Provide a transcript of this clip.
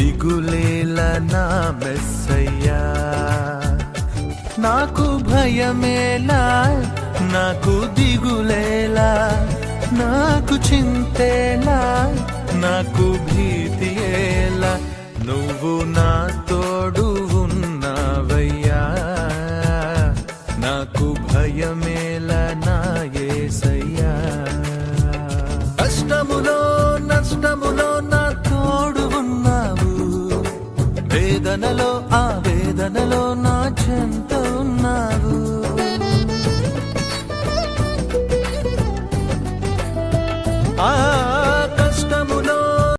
దిగులేలా నా మెస్సయ్యా. నాకు భయమేలా, నాకు దిగులేలా, నాకు చింతేలా, నాకు భీతియేలా, నువ్వు నా తోడు ఉన్నావయ్యా. నాకు భయమేలా నా యేసయ్యా. కష్టములో నష్టములో నా తోడు ఉన్నావు, వేదనలో ఆ వేదనలో నా